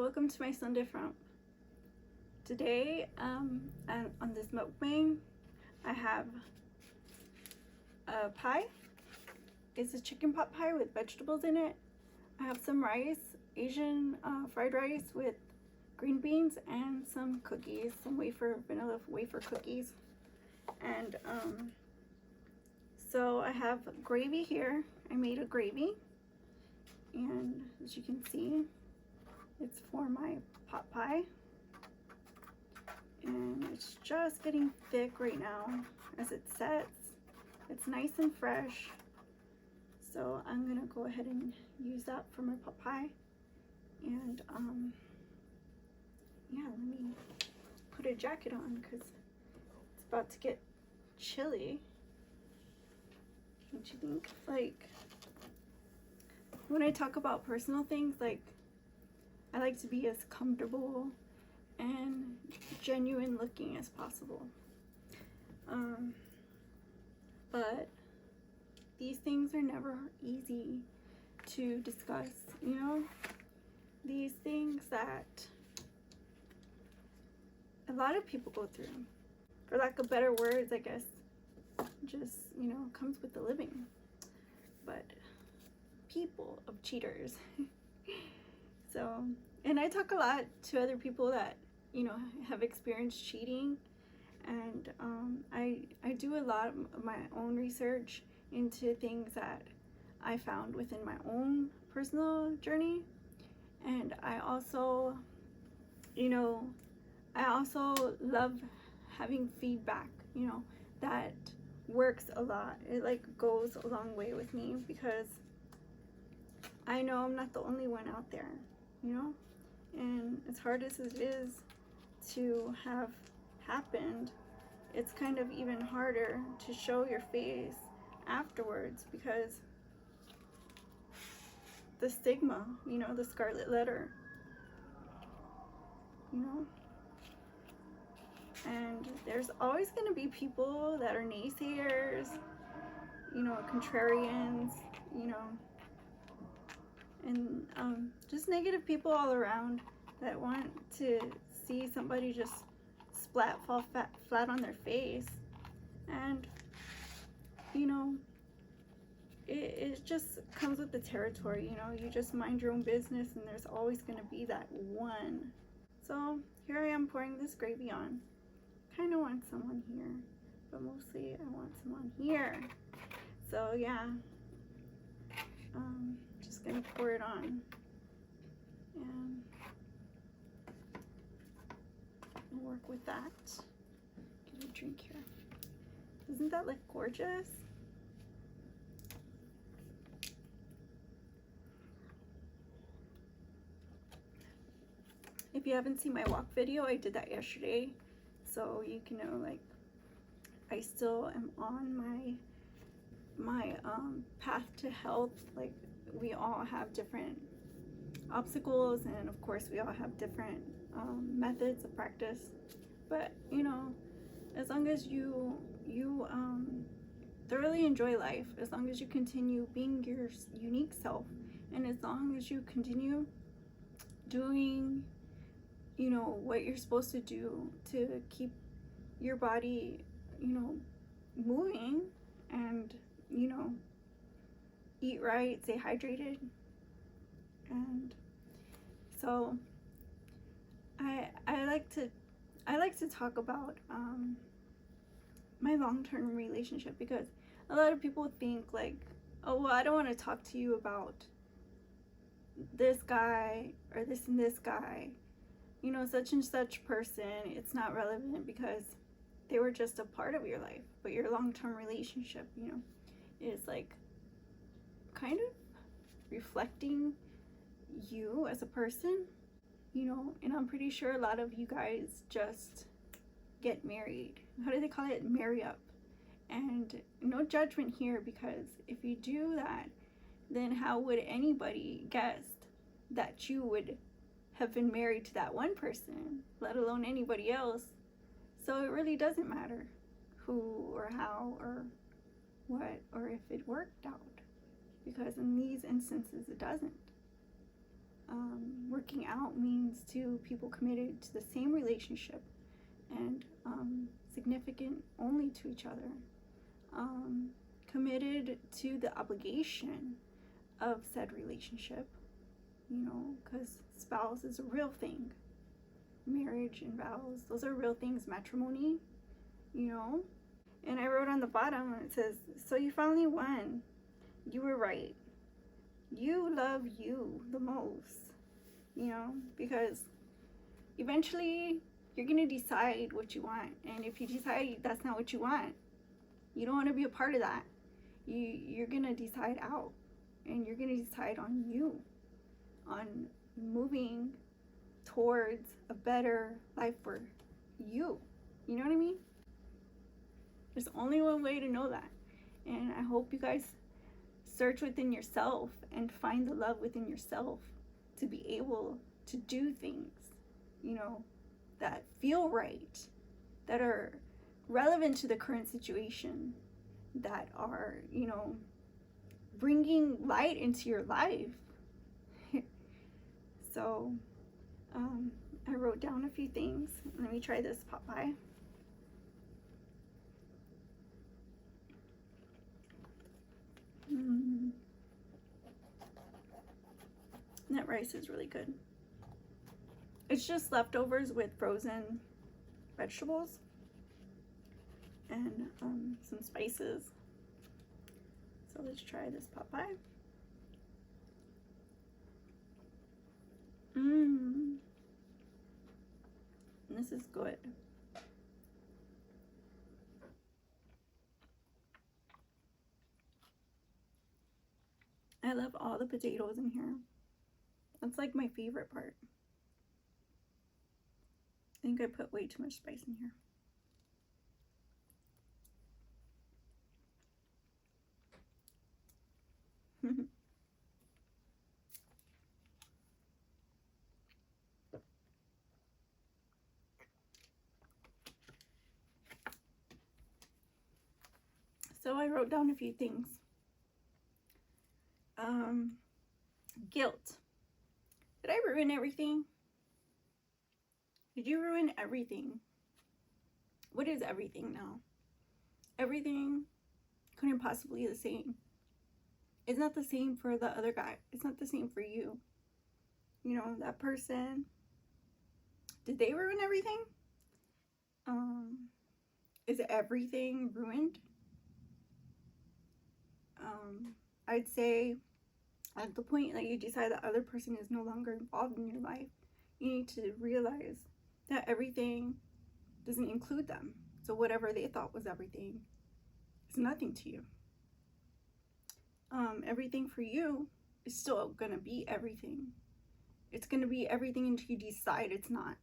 welcome to my Sunday front. Today, and on this mukbang, I have a pie. It's a chicken pot pie with vegetables in it. I have some rice, Asian fried rice with green beans, and some cookies, some vanilla wafer cookies. And so I have gravy here. I made a gravy, and as you can see, it's for my pot pie, and it's just getting thick right now as it sets. It's nice and fresh, so I'm gonna go ahead and use that for my pot pie. And yeah, let me put a jacket on because it's about to get chilly. Don't you think? Like, when I talk about personal things, like, I like to be as comfortable and genuine looking as possible. But these things are never easy to discuss, you know? These things that a lot of people go through. For lack of better words, I guess, just, you know, comes with the living. But people of cheaters. So, and I talk a lot to other people that, you know, have experienced cheating, and I do a lot of my own research into things that I found within my own personal journey. And I also, you know, I also love having feedback, you know, that works a lot. It like goes a long way with me because I know I'm not the only one out there, you know? And as hard as it is to have happened, it's kind of even harder to show your face afterwards because the stigma, you know, the scarlet letter, you know? And there's always going to be people that are naysayers, you know, contrarians, you know, and just negative people all around that want to see somebody just fall flat on their face. And, you know, it just comes with the territory, you know. You just mind your own business, and there's always going to be that one. So here I am pouring this gravy on. Kind of want someone here, but mostly I want someone here. So yeah, just gonna pour it on and work with that. Get a drink here. Doesn't that look gorgeous? If you haven't seen my walk video, I did that yesterday, so you can know, like, I still am on my path to health. Like, we all have different obstacles, and of course we all have different methods of practice, but you know, as long as you thoroughly enjoy life, as long as you continue being your unique self, and as long as you continue doing, you know, what you're supposed to do to keep your body, you know, moving, and, you know, eat right, stay hydrated. And so I like to talk about my long-term relationship, because a lot of people think like, oh, well, I don't want to talk to you about this guy or this and this guy, you know, such and such person. It's not relevant because they were just a part of your life. But your long-term relationship, you know, is like kind of reflecting you as a person, you know. And I'm pretty sure a lot of you guys just get married. How do they call it? Marry up. And no judgment here, because if you do that, then how would anybody guess that you would have been married to that one person, let alone anybody else? So it really doesn't matter who or how or what or if it worked out, because in these instances it doesn't. Working out means two people committed to the same relationship and significant only to each other. Committed to the obligation of said relationship, because spouse is a real thing. Marriage and vows, those are real things. Matrimony, And I wrote on the bottom, it says, so you finally won. You were right. You love you the most, because eventually you're going to decide what you want. And if you decide that's not what you want, you don't want to be a part of that. You're going to decide out. And you're going to decide on you. On moving towards a better life for you. You know what I mean? There's only one way to know that. And I hope you guys search within yourself and find the love within yourself to be able to do things, that feel right, that are relevant to the current situation, that are, bringing light into your life. So, I wrote down a few things. Let me try this pot pie. That rice is really good. It's just leftovers with frozen vegetables and some spices. So let's try this pot pie. This is good. I love all the potatoes in here. That's like my favorite part. I think I put way too much spice in here. So I wrote down a few things. Guilt. Did I ruin everything? Did you ruin everything? What is everything now? Everything couldn't possibly be the same. It's not the same for the other guy. It's not the same for you. That person, did they ruin everything? Is everything ruined? I'd say at the point that you decide that other person is no longer involved in your life, you need to realize that everything doesn't include them. So whatever they thought was everything is nothing to you. Everything for you is still gonna be everything. It's gonna be everything until you decide it's not.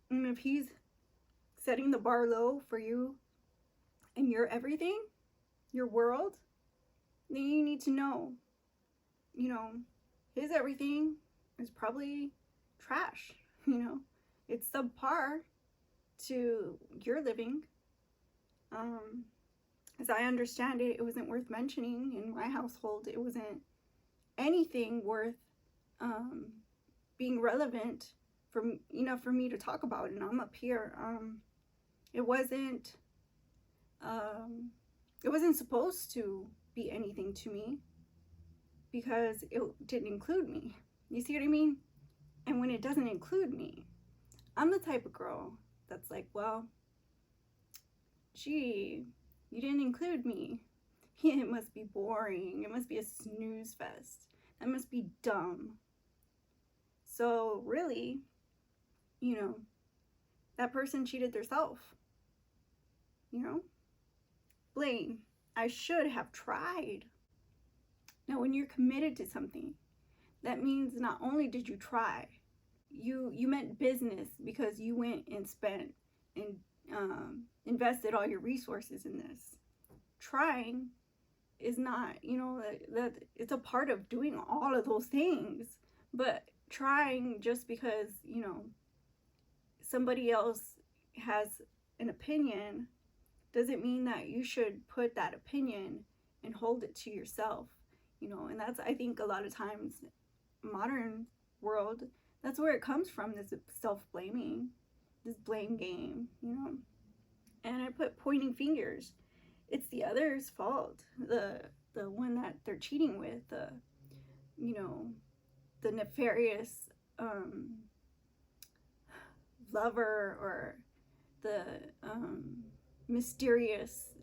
And if he's setting the bar low for you and your everything, your world, then you need to know, his everything is probably trash, It's subpar to your living. As I understand it, it wasn't worth mentioning in my household. It wasn't anything worth being relevant for me to talk about. And I'm up here. It wasn't supposed to be anything to me because it didn't include me. You see what I mean? And when it doesn't include me, I'm the type of girl that's like, well, gee, you didn't include me. It must be boring. It must be a snooze fest. That must be dumb. So really, that person cheated themselves. Blame. I should have tried. Now, when you're committed to something, that means not only did you try, you meant business because you went and spent and invested all your resources in this. Trying is not, that it's a part of doing all of those things, but trying just because, somebody else has an opinion doesn't mean that you should put that opinion and hold it to yourself, and that's, I think, a lot of times modern world, that's where it comes from, this self-blaming, this blame game, you know. And I put pointing fingers. It's the other's fault. The one that they're cheating with, you know, the nefarious lover, or the mysterious,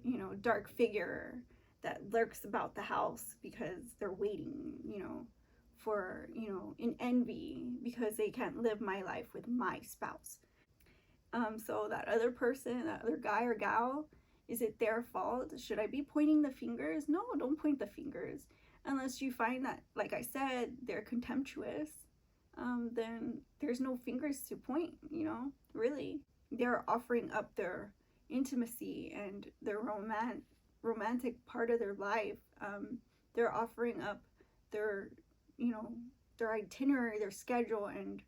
you know, dark figure that lurks about the house because they're waiting, you know, for, you know, in envy because they can't live my life with my spouse. So that other person, that other guy or gal, is it their fault? Should I be pointing the fingers? No, don't point the fingers. Unless you find that, like I said, they're contemptuous, then there's no fingers to point, you know, really. They're offering up their intimacy and their romantic part of their life. They're offering up their, you know, their itinerary, their schedule, and,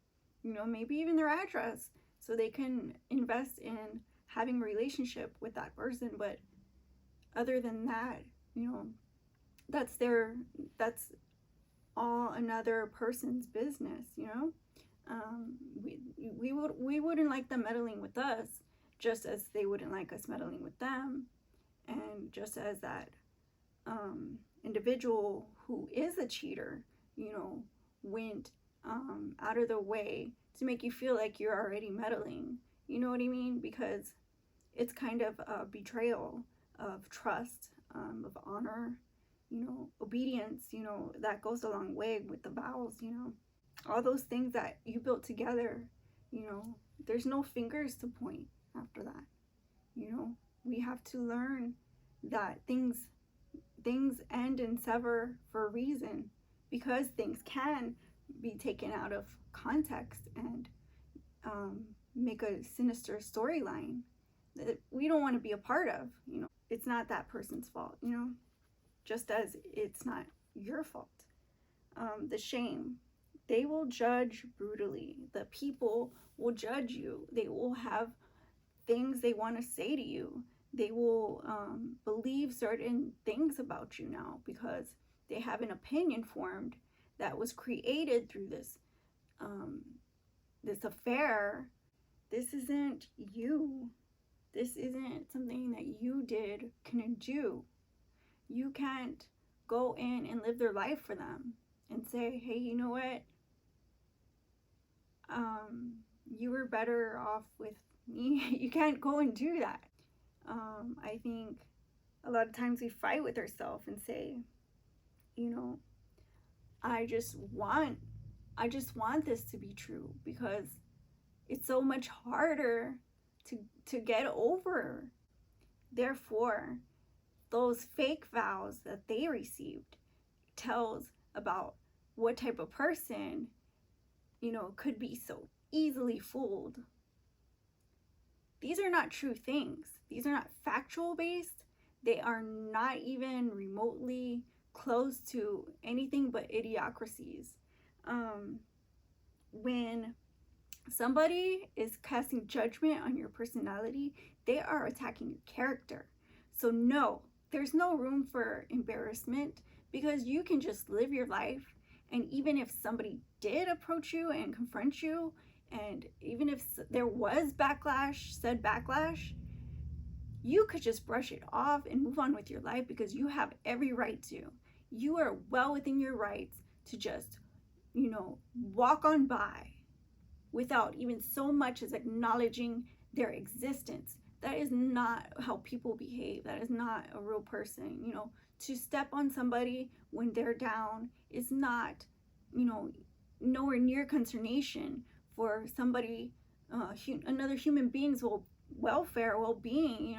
you know, maybe even their address, so they can invest in having a relationship with that person. But other than that, you know, that's all another person's business, you know. We wouldn't like them meddling with us, just as they wouldn't like us meddling with them. And just as that individual who is a cheater, you know, went out of their way to make you feel like you're already meddling, you know what I mean? Because it's kind of a betrayal of trust, of honor, you know, obedience, you know, that goes a long way with the vows, you know, all those things that you built together, you know, there's no fingers to point after that, you know. We have to learn that things end and sever for a reason, because things can be taken out of context and make a sinister storyline that we don't want to be a part of, you know. It's not that person's fault, you know, just as it's not your fault. The shame, they will judge brutally. The people will judge you. They will have things they want to say to you. They will believe certain things about you now because they have an opinion formed that was created through this this affair. This isn't you. This isn't something that you did, can do. You can't go in and live their life for them and say, hey, you know what? You were better off with me. You can't go and do that. I think a lot of times we fight with ourselves and say, you know, I just want this to be true, because it's so much harder to get over. Therefore, those fake vows that they received tells about what type of person, you know, could be so easily fooled. These are not true things. These are not factual based. They are not even remotely close to anything but idiocracies. When somebody is casting judgment on your personality, they are attacking your character. So no, there's no room for embarrassment, because you can just live your life. And even if somebody did approach you and confront you, and even if there was said backlash, you could just brush it off and move on with your life, because you have every right to. You are well within your rights to just, you know, walk on by without even so much as acknowledging their existence. That is not how people behave. That is not a real person. You know, to step on somebody when they're down is not, you know, nowhere near consternation for somebody, another human being's welfare, well-being.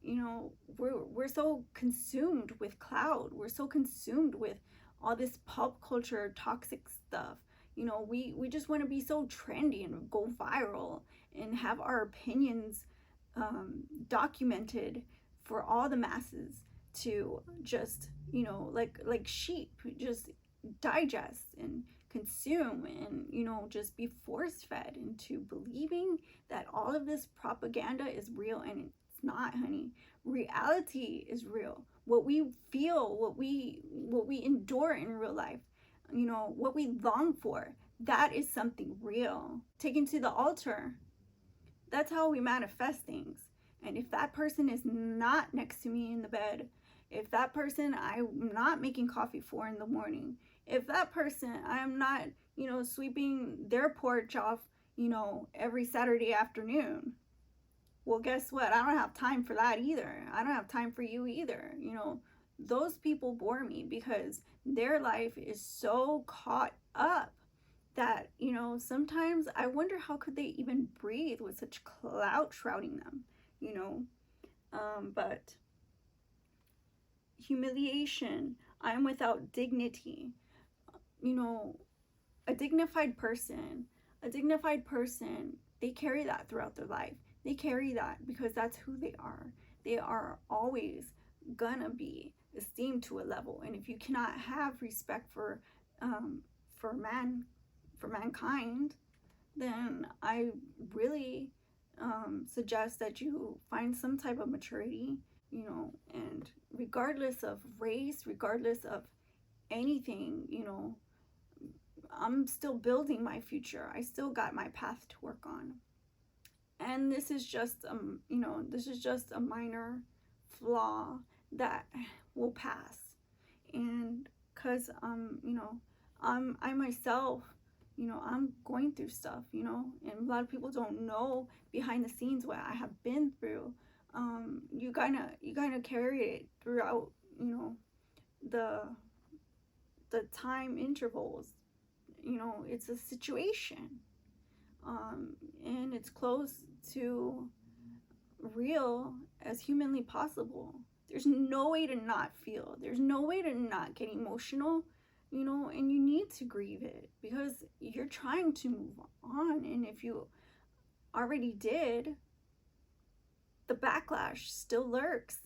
You know, we're so consumed with cloud. We're so consumed with all this pop culture toxic stuff. You know, we just want to be so trendy and go viral and have our opinions documented for all the masses to just, you know, like sheep, just digest and consume, and, you know, just be force fed into believing that all of this propaganda is real. And it's not, honey. Reality is real. What we feel, what we endure in real life, you know, what we long for, that is something real. Taken to the altar, that's how we manifest things. And if that person is not next to me in the bed, if that person I'm not making coffee for in the morning, if that person I'm not, you know, sweeping their porch off, you know, every Saturday afternoon, well, guess what? I don't have time for that either. I don't have time for you either. You know, those people bore me because their life is so caught up that, you know, sometimes I wonder how could they even breathe with such cloud shrouding them, you know. But humiliation, I'm without dignity, you know, a dignified person, they carry that throughout their life. They carry that because that's who they are. They are always gonna be esteemed to a level. And if you cannot have respect for mankind, then I really suggest that you find some type of maturity, you know, and regardless of race, regardless of anything, you know, I'm still building my future. I still got my path to work on. And this is just, you know, this is just a minor flaw that will pass. And because, you know, I myself, you know, I'm going through stuff, you know, and a lot of people don't know behind the scenes what I have been through. You kind of carry it throughout, you know, the time intervals. You know, it's a situation, and it's close to real as humanly possible. There's no way to not feel. There's no way to not get emotional, you know, and you need to grieve it because you're trying to move on. And if you already did, the backlash still lurks.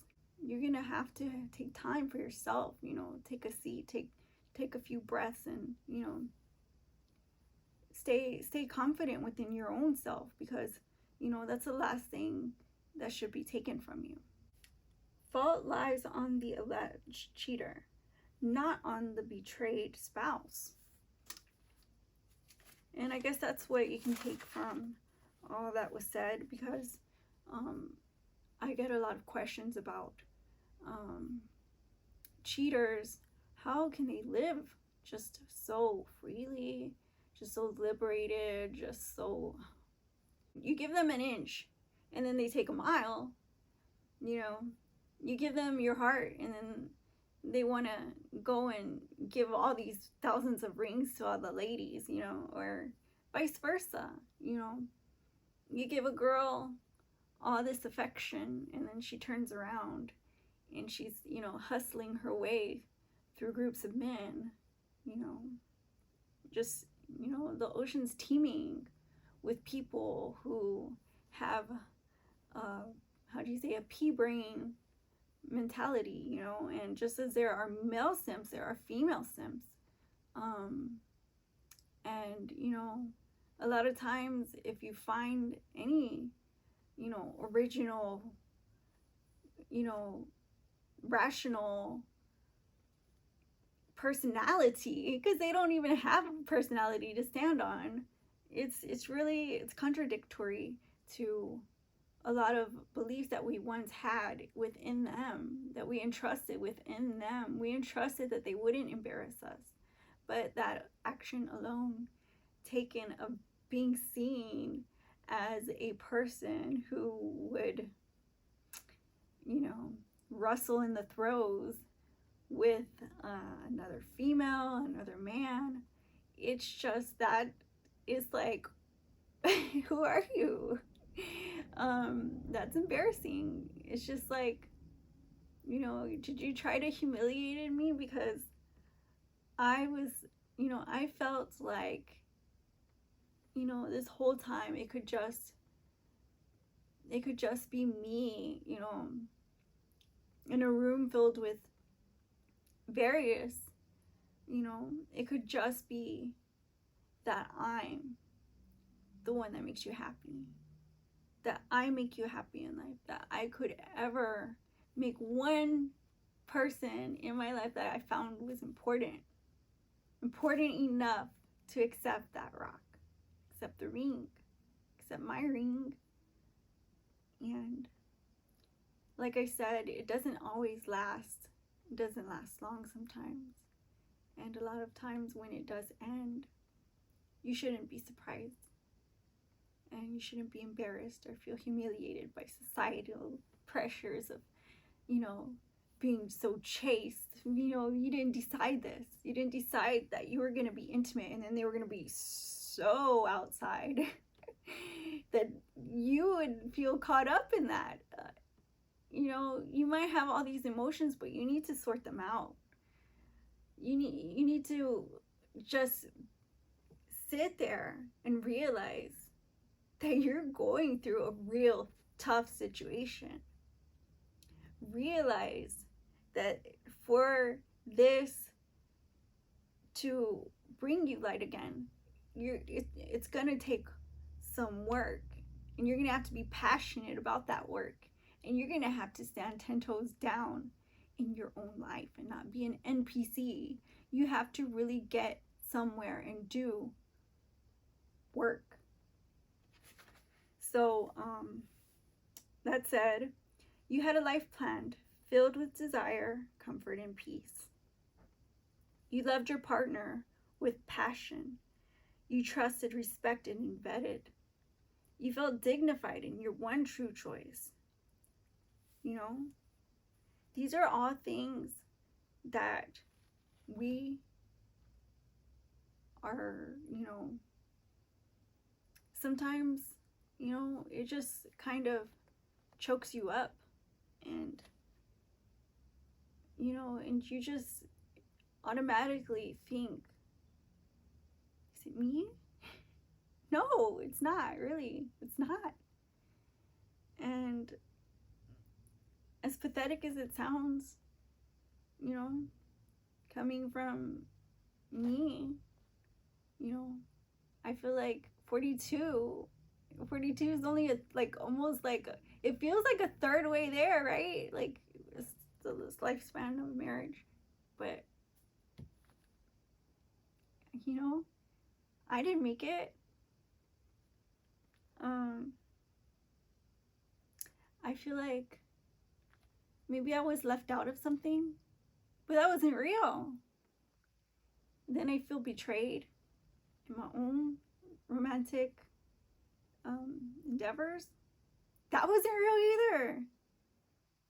You're gonna have to take time for yourself, you know, take a seat, take a few breaths, and, you know, stay confident within your own self, because, you know, that's the last thing that should be taken from you. Fault lies on the alleged cheater, not on the betrayed spouse. And I guess that's what you can take from all that was said, because I get a lot of questions about cheaters. How can they live just so freely, just so liberated, just so... You give them an inch and then they take a mile, you know. You give them your heart and then they want to go and give all these thousands of rings to all the ladies, you know, or vice versa, you know. You give a girl all this affection and then she turns around and she's, you know, hustling her way through groups of men, you know. Just, you know, the ocean's teeming with people who have, how do you say, a pea brain mentality, you know. And just as there are male simps, there are female simps. And, you know, a lot of times if you find any, you know, original, you know, rational personality, because they don't even have a personality to stand on, it's really contradictory to a lot of beliefs that we once had within them, that we entrusted within them. We entrusted that they wouldn't embarrass us, but that action alone, taken of being seen as a person who would, you know, rustle in the throes with another female, another man, it's just that it's like, who are you? That's embarrassing. It's just like, you know, did you try to humiliate me? Because I was, you know, I felt like, you know, this whole time it could just be me, you know, in a room filled with various, you know, it could just be that I'm the one that makes you happy, that I make you happy in life, that I could ever make one person in my life that I found was important important enough to accept that rock, accept the ring, accept my ring. And like I said, it doesn't always last. It doesn't last long sometimes. And a lot of times when it does end, you shouldn't be surprised. And you shouldn't be embarrassed or feel humiliated by societal pressures of, being so chaste. You didn't decide this. You didn't decide that you were going to be intimate and then they were going to be so outside that you would feel caught up in that. You might have all these emotions, but you need to sort them out. You need to just sit there and realize that you're going through a real tough situation. Realize that for this to bring you light again, it's going to take some work, and you're going to have to be passionate about that work, and you're going to have to stand 10 toes down in your own life and not be an NPC. You have to really get somewhere and do work. So, that said, you had a life planned, filled with desire, comfort, and peace. You loved your partner with passion. You trusted, respected, and vetted. You felt dignified in your one true choice. These are all things that we are, sometimes, it just kind of chokes you up. And you just automatically think, is it me? No, it's not, really. It's not. And as pathetic as it sounds, coming from me, I feel like 42 is only it feels like a third way there, right? Like, it's this lifespan of marriage. But, I didn't make it. I feel like maybe I was left out of something, but that wasn't real. Then I feel betrayed in my own romantic endeavors. That wasn't real either.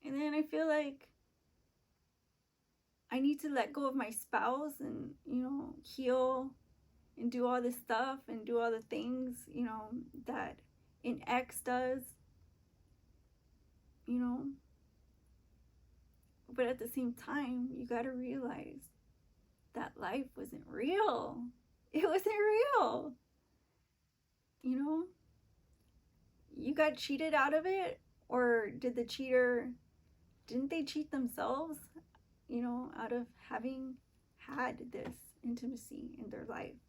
And then I feel like I need to let go of my spouse and, heal and do all this stuff and do all the things, that an ex does, But at the same time, you got to realize that life wasn't real. It wasn't real. You got cheated out of it, or didn't they cheat themselves, out of having had this intimacy in their life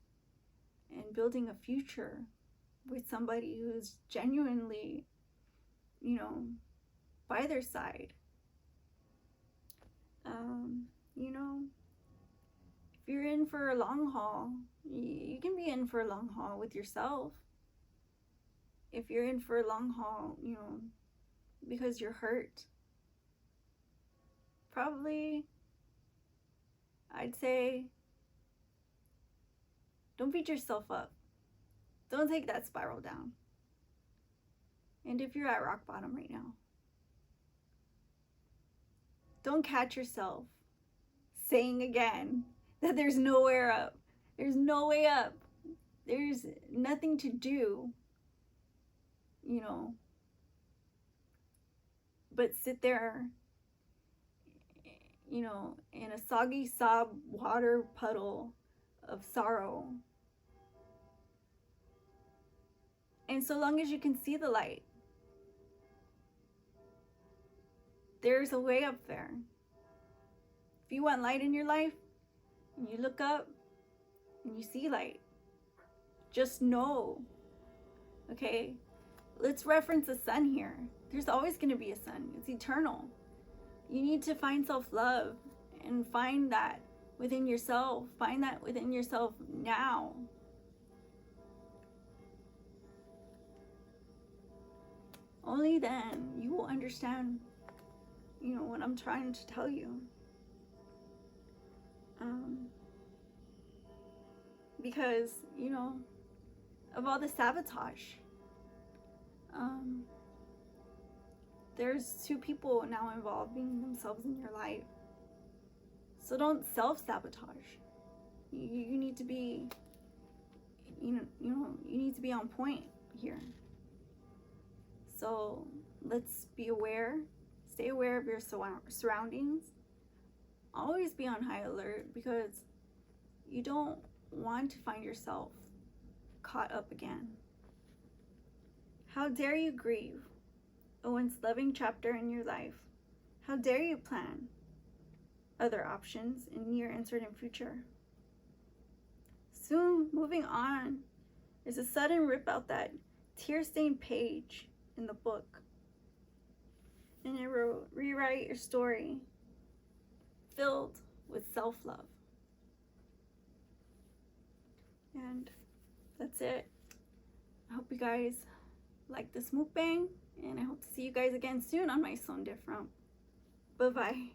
and building a future with somebody who's genuinely, by their side. If you're in for a long haul, you can be in for a long haul with yourself. If you're in for a long haul, because you're hurt, probably, I'd say, don't beat yourself up. Don't take that spiral down. And if you're at rock bottom right now, don't catch yourself saying again that there's nowhere up. There's no way up. There's nothing to do, but sit there, in a soggy sob water puddle of sorrow. And so long as you can see the light, there's a way up there. If you want light in your life, and you look up and you see light, just know, okay? Let's reference the sun here. There's always going to be a sun. It's eternal. You need to find self-love and find that within yourself. Find that within yourself now. Only then you will understand, you know, what I'm trying to tell you. Because, you know, of all the sabotage, there's 2 people now involving themselves in your life. So don't self-sabotage. You need to be, you need to be on point here. So let's be aware. Stay aware of your surroundings. Always be on high alert, because you don't want to find yourself caught up again. How dare you grieve a once loving chapter in your life? How dare you plan other options in near and certain future? Soon, moving on is a sudden rip out that tear-stained page in the book, and it will rewrite your story filled with self-love. And that's it. I hope you guys like this mukbang, and I hope to see you guys again soon on my Son Different. Bye bye.